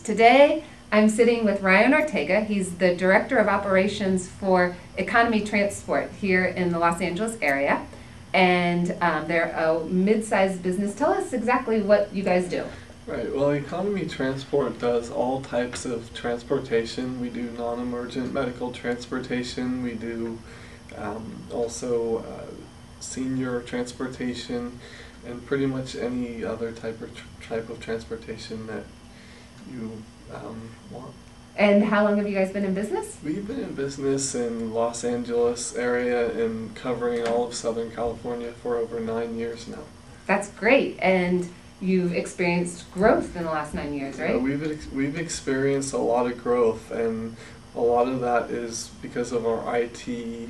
Today I'm sitting with Ryan Ortega. He's the Director of Operations for MedicalTransport here in the Los Angeles area. And they're a mid-sized business. Tell us exactly what you guys do. Right, well, MedicalTransport does all types of transportation. We do non-emergent medical transportation. We do also senior transportation and pretty much any other type of transportation that you want. And how long have you guys been in business? We've been in business in Los Angeles area and covering all of Southern California for over 9 years now. That's great. And you've experienced growth in the last 9 years, right? We've experienced a lot of growth, and a lot of that is because of our IT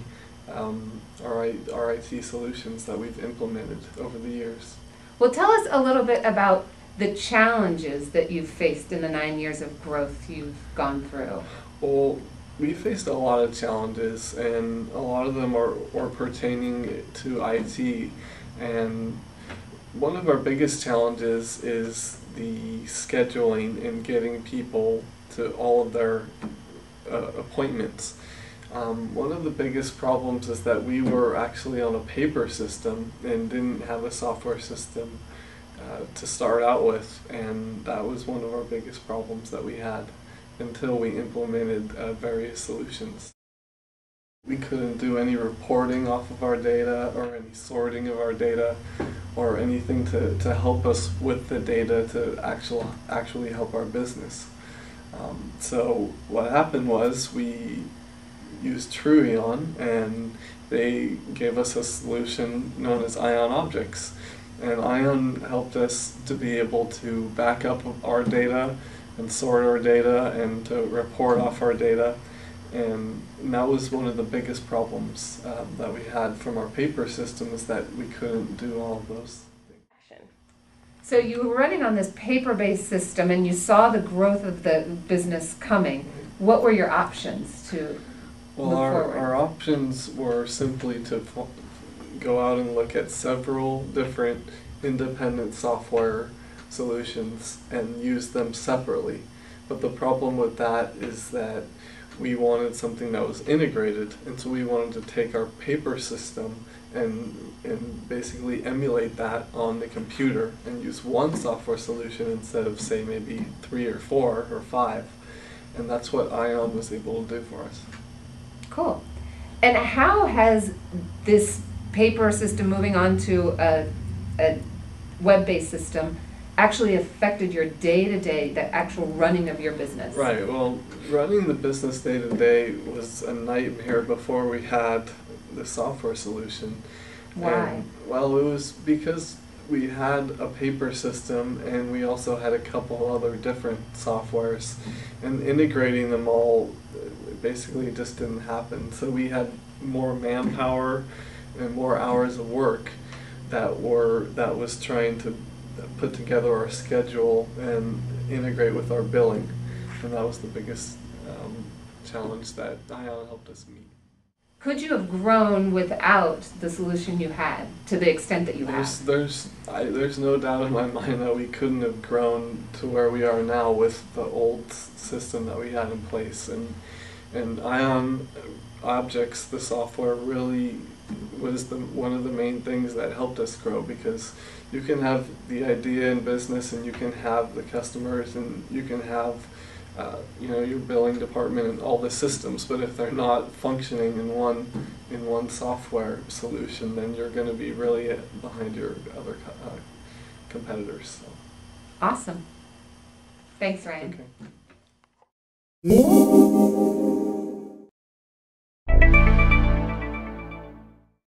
solutions that we've implemented over the years. Well, tell us a little bit about the challenges that you've faced in the 9 years of growth you've gone through. Well, we faced a lot of challenges, and a lot of them are pertaining to IT. And one of our biggest challenges is the scheduling and getting people to all of their appointments. One of the biggest problems is that we were actually on a paper system and didn't have a software system to start out with, and that was one of our biggest problems that we had until we implemented various solutions. We couldn't do any reporting off of our data or any sorting of our data or anything to help us with the data to actually help our business. So what happened was we used Truion, and they gave us a solution known as Ion Objects. And Ion helped us to be able to back up our data and sort our data and to report off our data. And that was one of the biggest problems that we had from our paper system, is that we couldn't do all of those things. So you were running on this paper-based system and you saw the growth of the business coming. What were your options to move forward? Our options were simply to go out and look at several different independent software solutions and use them separately. But the problem with that is that we wanted something that was integrated, and so we wanted to take our paper system and basically emulate that on the computer and use one software solution instead of, say, maybe 3 or 4 or 5. And that's what Ion was able to do for us. Cool. And how has this paper system moving on to a web-based system actually affected your day-to-day, the actual running of your business? Right. Well, running the business day-to-day was a nightmare before we had the software solution. Why? Well, it was because we had a paper system and we also had a couple other different softwares, and integrating them all basically just didn't happen. So we had more manpower and more hours of work that was trying to put together our schedule and integrate with our billing, and that was the biggest challenge that Ion helped us meet. Could you have grown without the solution you had to the extent that you have? There's no doubt in my mind that we couldn't have grown to where we are now with the old system that we had in place, and Ion Objects, the software, really was one of the main things that helped us grow, because you can have the idea in business and you can have the customers and you can have your billing department and all the systems, but if they're not functioning in one software solution, then you're going to be really behind your other competitors. So. Awesome. Thanks, Ryan. Okay.